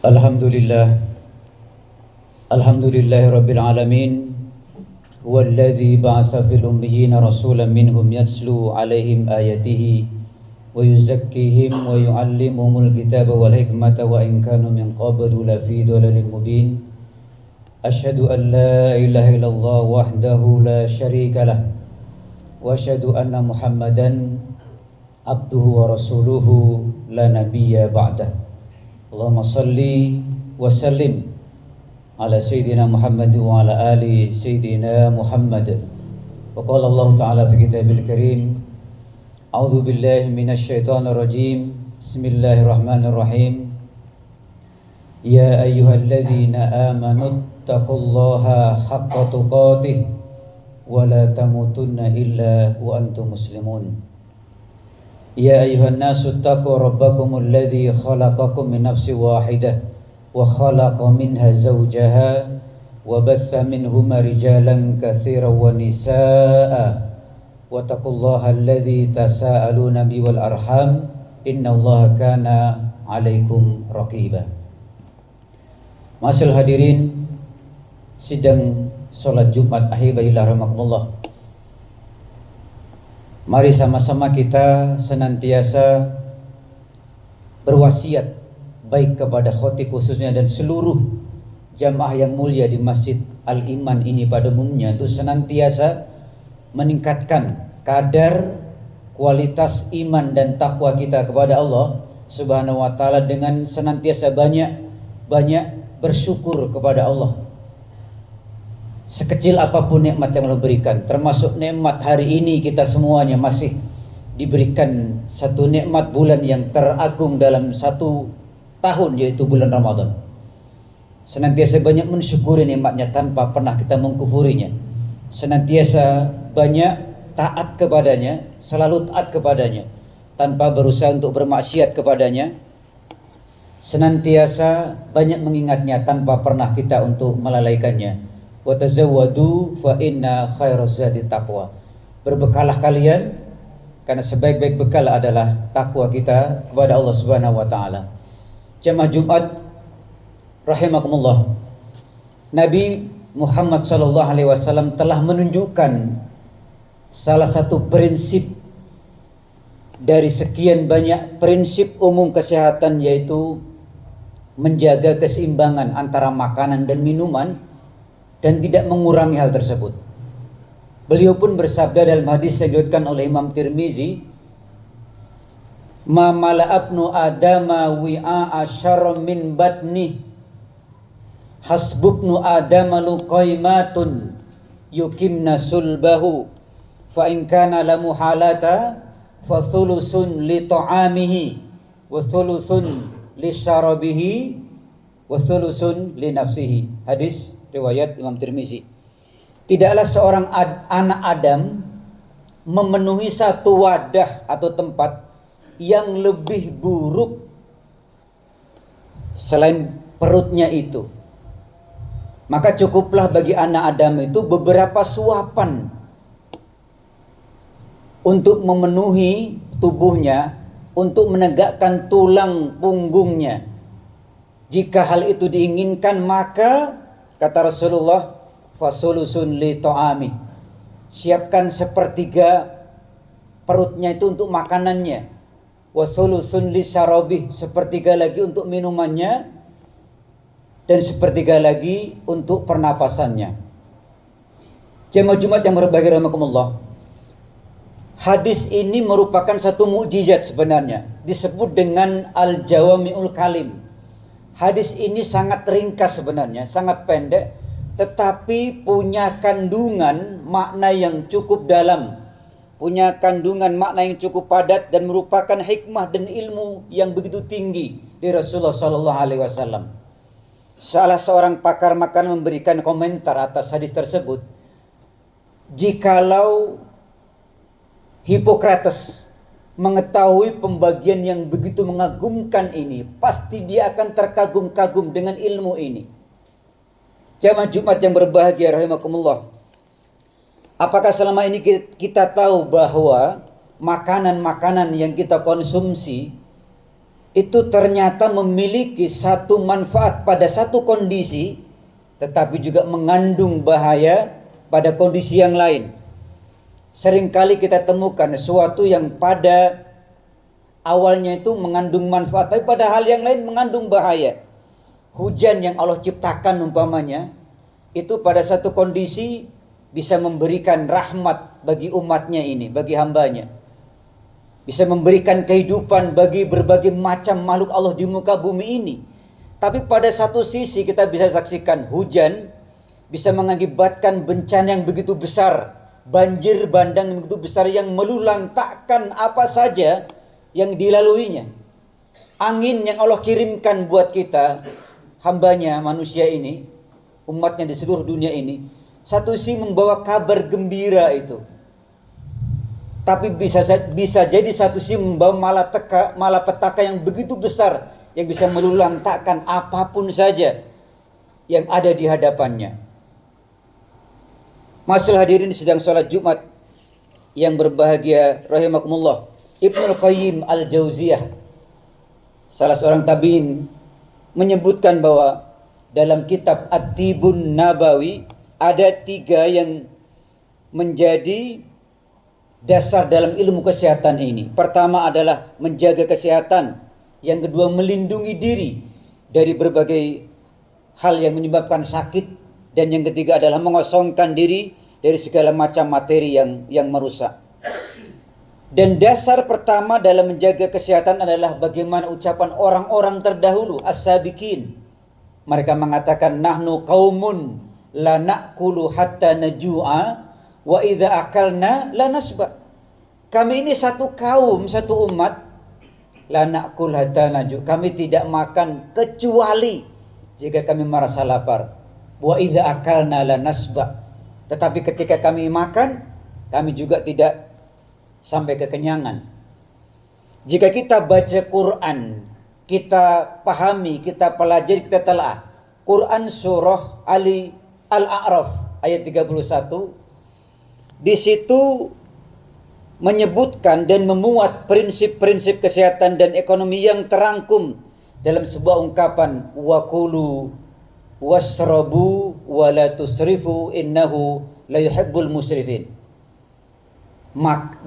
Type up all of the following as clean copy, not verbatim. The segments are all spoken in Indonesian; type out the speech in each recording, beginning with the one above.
Alhamdulillah, Alhamdulillahi Rabbil Alamin. Huwallazi ba'atha fil ummiyina rasulan minhum yatslu alaihim ayatihi wa yuzakkihim wa yu'allimuhumul kitaba wal hikmata wa in kanu min qablu lafi dhalalin mubin. Asyhadu an la ilaha illallah wahdahu la syarika lah wa asyhadu anna Muhammadan abduhu wa rasuluhu la nabiyya ba'dah. Allahumma salli wa sallim ala Sayyidina Muhammad wa ala ali Sayyidina Muhammad. Wa qala Allah Ta'ala fi kitabil karim, a'udzu billahi minasy syaithanir rajim. Bismillahirrahmanirrahim. Ya ayyuhalladzina amanu taqullaha haqqa tuqatih wa la tamutunna illa wa antum muslimun. Ya ayuhan nasu taqu rabbakumul ladzi khalaqakum min nafsin wahidah wa khalaqa minha zawjaha wa batha minhuma rijalan katsiran wa nisaa'a wa taqullaha alladzi tasaaluna bihi wal arham innallaha kana 'alaikum raqiba. Masyaallah hadirin sidang salat Jumat ahibaillah rahimakumullah. Mari sama-sama kita senantiasa berwasiat baik kepada khotib khususnya dan seluruh jamaah yang mulia di Masjid Al-Iman ini pada umumnya untuk senantiasa meningkatkan kadar kualitas iman dan takwa kita kepada Allah Subhanahu wa taala dengan senantiasa banyak bersyukur kepada Allah. Sekecil apapun nikmat yang Allah berikan, termasuk nikmat hari ini kita semuanya masih diberikan satu nikmat bulan yang teragung dalam satu tahun, yaitu bulan Ramadan. Senantiasa banyak mensyukuri nikmatnya tanpa pernah kita mengkufurinya. Senantiasa banyak taat kepadanya, selalu taat kepadanya tanpa berusaha untuk bermaksiat kepadanya. Senantiasa banyak mengingatnya tanpa pernah kita untuk melalaikannya. Wa tazawwadu fa inna khairaz zadi taqwa. Berbekalah kalian karena sebaik-baik bekal adalah takwa kita kepada Allah Subhanahu wa taala. Jamaah Jumat rahimakumullah. Nabi Muhammad sallallahu alaihi wasallam telah menunjukkan salah satu prinsip dari sekian banyak prinsip umum kesehatan, yaitu menjaga keseimbangan antara makanan dan minuman dan tidak mengurangi hal tersebut. Beliau pun bersabda dalam hadis yang diriwayatkan oleh Imam Tirmizi, "Ma mala'abnu adama wi'a asyarra min batni hasbubnu adama luqaimatun yukimna sulbahu fa in kana la muhalata fa thulusun li ta'amihi wa thulusun li syarabihi wa thulusun li nafsihi." Hadis riwayat Imam Tirmizi. Tidaklah seorang anak Adam memenuhi satu wadah atau tempat yang lebih buruk selain perutnya itu. Maka cukuplah bagi anak Adam itu beberapa suapan untuk memenuhi tubuhnya, untuk menegakkan tulang punggungnya. Jika hal itu diinginkan, maka kata Rasulullah, fasulusun li ta'ami, siapkan sepertiga perutnya itu untuk makanannya, wasulusun li syarabih, sepertiga lagi untuk minumannya, dan sepertiga lagi untuk pernapasannya. Jemaah Jumat yang berbahagia rahimakumullah, hadis ini merupakan satu mukjizat sebenarnya, disebut dengan al-jawami'ul kalim. Hadis ini sangat ringkas sebenarnya, sangat pendek, tetapi punya kandungan makna yang cukup dalam, punya kandungan makna yang cukup padat, dan merupakan hikmah dan ilmu yang begitu tinggi dari Rasulullah SAW. Salah seorang pakar makanan memberikan komentar atas hadis tersebut, jikalau Hippocrates mengetahui pembagian yang begitu mengagumkan ini, pasti dia akan terkagum-kagum dengan ilmu ini. Jamaah Jumat yang berbahagia rahimakumullah, apakah selama ini kita tahu bahwa makanan-makanan yang kita konsumsi itu ternyata memiliki satu manfaat pada satu kondisi, tetapi juga mengandung bahaya pada kondisi yang lain. Seringkali kita temukan sesuatu yang pada awalnya itu mengandung manfaat, tapi pada hal yang lain mengandung bahaya. Hujan yang Allah ciptakan umpamanya, itu pada satu kondisi bisa memberikan rahmat bagi umatnya ini, bagi hambanya. Bisa memberikan kehidupan bagi berbagai macam makhluk Allah di muka bumi ini. Tapi pada satu sisi kita bisa saksikan hujan bisa mengakibatkan bencana yang begitu besar. Banjir bandang yang begitu besar yang melulantakkan apa saja yang dilaluinya. Angin yang Allah kirimkan buat kita, hambanya manusia ini, umatnya di seluruh dunia ini, satu sisi membawa kabar gembira itu. Tapi bisa jadi satu sisi membawa malapetaka yang begitu besar yang bisa melulantakkan apapun saja yang ada di hadapannya. Masyaallah hadirin sedang sholat Jumat yang berbahagia rahimakumullah. Ibnul Qayyim Al-Jauziyah, salah seorang tabi'in, menyebutkan bahwa dalam kitab At-Tibun Nabawi ada 3 yang menjadi dasar dalam ilmu kesehatan ini. Pertama adalah menjaga kesehatan, yang kedua melindungi diri dari berbagai hal yang menyebabkan sakit, dan yang ketiga adalah mengosongkan diri dari segala macam materi yang merusak. Dan dasar pertama dalam menjaga kesehatan adalah bagaimana ucapan orang-orang terdahulu, as-sabiqin. Mereka mengatakan, nahnu qaumun la na'kulu hatta najua wa idza akalna la nasba. Kami ini satu kaum, satu umat, la na'kul hatta naju. Kami tidak makan kecuali jika kami merasa lapar. Wa idza akalna la nasba. Tetapi ketika kami makan, kami juga tidak sampai kekenyangan. Jika kita baca Quran, kita pahami, kita pelajari, kita telah Quran surah Al-A'raf ayat 31, di situ menyebutkan dan memuat prinsip-prinsip kesehatan dan ekonomi yang terangkum dalam sebuah ungkapan, waqulu wasrabu wa la tusrifu innahu la yuhibbul musrifin.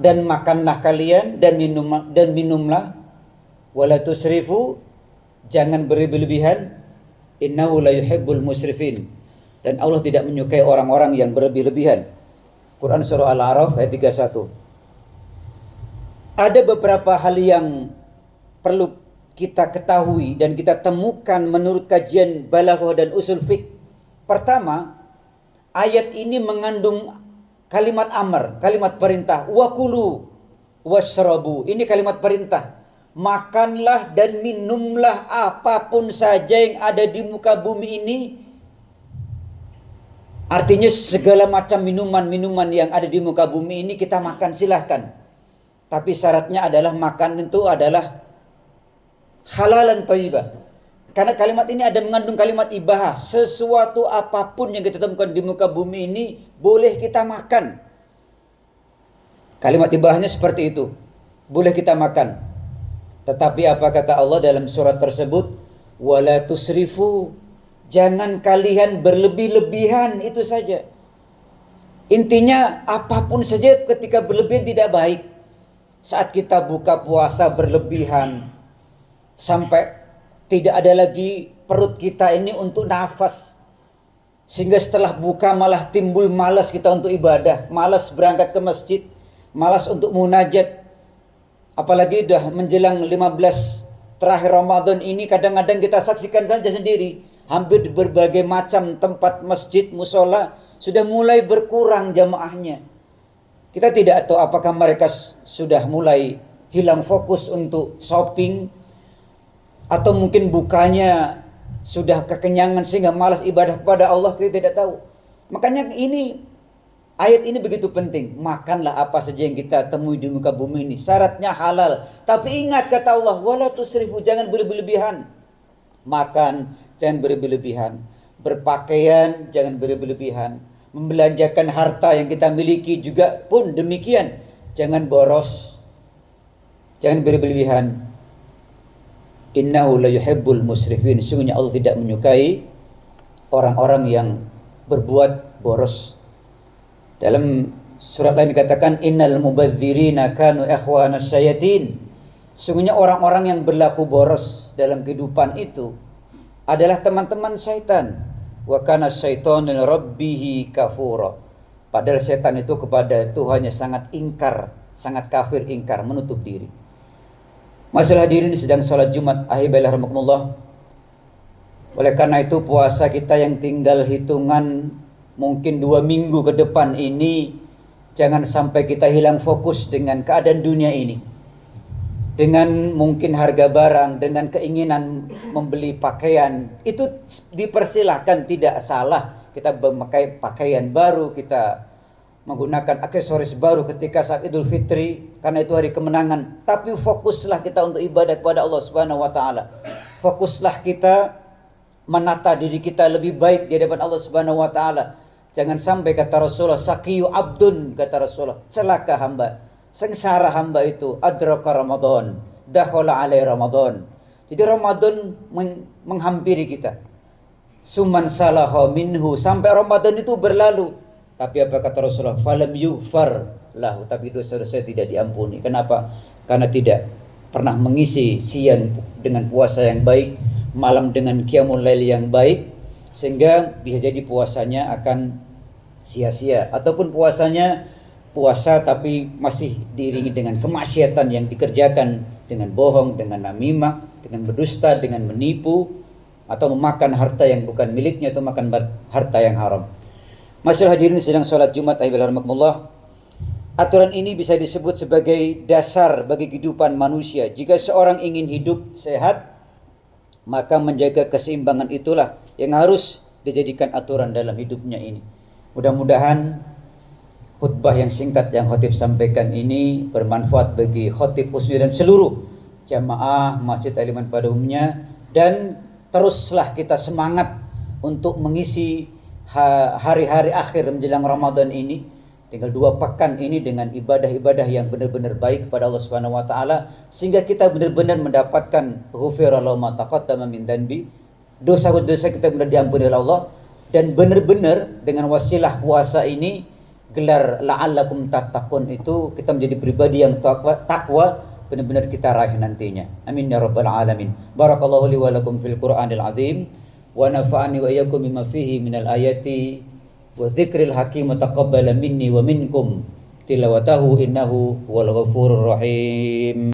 Dan makanlah kalian dan minumlah, wa la tusrifu, jangan berlebihan, innahu la yuhibbul musrifin, dan Allah tidak menyukai orang-orang yang berlebih-lebihan. Quran surah Al-A'raf ayat 31. Ada beberapa hal yang perlu kita ketahui dan kita temukan menurut kajian balaghah dan usul fiqh. Pertama, ayat ini mengandung kalimat amar, kalimat perintah. Wakulu washrabu, ini kalimat perintah. Makanlah dan minumlah apapun saja yang ada di muka bumi ini. Artinya segala macam minuman-minuman yang ada di muka bumi ini kita makan, silahkan. Tapi syaratnya adalah makan itu adalah halalan thayyibah. Karena kalimat ini ada mengandung kalimat ibahah. Sesuatu apapun yang kita temukan di muka bumi ini boleh kita makan. Kalimat ibahahnya seperti itu. Boleh kita makan. Tetapi apa kata Allah dalam surat tersebut? Wala tusrifu, jangan kalian berlebih-lebihan, itu saja. Intinya apapun saja ketika berlebihan tidak baik. Saat kita buka puasa berlebihan, sampai tidak ada lagi perut kita ini untuk nafas, sehingga setelah buka malah timbul malas kita untuk ibadah, malas berangkat ke masjid, malas untuk munajat. Apalagi sudah menjelang 15 terakhir Ramadan ini, kadang-kadang kita saksikan saja sendiri, hampir di berbagai macam tempat masjid, musola sudah mulai berkurang jamaahnya. Kita tidak tahu apakah mereka sudah mulai hilang fokus untuk shopping, atau mungkin bukanya sudah kekenyangan sehingga malas ibadah kepada Allah, kita tidak tahu. Makanya ayat ini begitu penting. Makanlah apa saja yang kita temui di muka bumi ini. Syaratnya halal. Tapi ingat kata Allah, wala tusrifu, jangan berlebihan. Makan, jangan berlebihan. Berpakaian, jangan berlebihan. Membelanjakan harta yang kita miliki juga pun demikian. Jangan boros. Jangan berlebihan. innahu la yuhibbul musrifin, sungguhnya Allah tidak menyukai orang-orang yang berbuat boros. Dalam surat lain dikatakan innal mubadzirina kanu ikhwanas syayatin, sungguhnya orang-orang yang berlaku boros dalam kehidupan itu adalah teman-teman syaitan. Wa kana syaitanu lirabbihi kafura, padahal setan itu kepada Tuhannya sangat ingkar, sangat kafir, ingkar, menutup diri. Masalah hadirin sedang sholat Jumat, ahibaillah rahmatullah. Oleh karena itu puasa kita yang tinggal hitungan mungkin 2 minggu ke depan ini, jangan sampai kita hilang fokus dengan keadaan dunia ini, dengan mungkin harga barang, dengan keinginan membeli pakaian. Itu dipersilahkan, tidak salah. Kita memakai pakaian baru, kita menggunakan aksesoris baru ketika saat Idul Fitri, karena itu hari kemenangan. Tapi fokuslah kita untuk ibadah kepada Allah Subhanahu wa taala. Fokuslah kita menata diri kita lebih baik di hadapan Allah Subhanahu wa taala. Jangan sampai kata Rasulullah, saqiyu abdun, kata Rasulullah, celaka hamba, sengsara hamba itu, adraka Ramadan, dakhala alai Ramadan. Jadi Ramadan menghampiri kita. Suman salaha minhu, sampai Ramadan itu berlalu. Tapi apa kata Rasulullah? Falam yughfar lahu, tapi dosa-dosa tidak diampuni. Kenapa? Karena tidak pernah mengisi siang dengan puasa yang baik, malam dengan qiyamul lail yang baik, sehingga bisa jadi puasanya akan sia-sia, ataupun puasanya puasa tapi masih diiringi dengan kemaksiatan yang dikerjakan, dengan bohong, dengan namimah, dengan berdusta, dengan menipu, atau memakan harta yang bukan miliknya, atau makan harta yang haram. Masyaallah hadirin sedang sholat Jumat, ahiballahikumullah. Aturan ini bisa disebut sebagai dasar bagi kehidupan manusia. Jika seorang ingin hidup sehat, maka menjaga keseimbangan itulah yang harus dijadikan aturan dalam hidupnya ini. Mudah-mudahan khutbah yang singkat yang khotib sampaikan ini bermanfaat bagi khotib uswi dan seluruh jamaah Masjid Al-Iman pada umumnya, dan teruslah kita semangat untuk mengisi hari-hari akhir menjelang Ramadan ini, tinggal 2 pekan ini, dengan ibadah-ibadah yang benar-benar baik kepada Allah Subhanahu wa taala, sehingga kita benar-benar mendapatkan ghufira lahu ma taqaddama min dzanbi, dosa-dosa kita benar diampuni oleh Allah, dan benar-benar dengan wasilah puasa ini, gelar la'allakum tattaqun itu, kita menjadi pribadi yang takwa benar-benar kita raih nantinya. Amin ya rabbal alamin. Barakallahu li wa lakum fil Qur'anil azim. Wa nafa'ani wa iyyakum bima fihi minal ayati wa dzikril hakim, wa taqabbala minni wa minkum tilawatahu innahu huwal ghafurur rahim.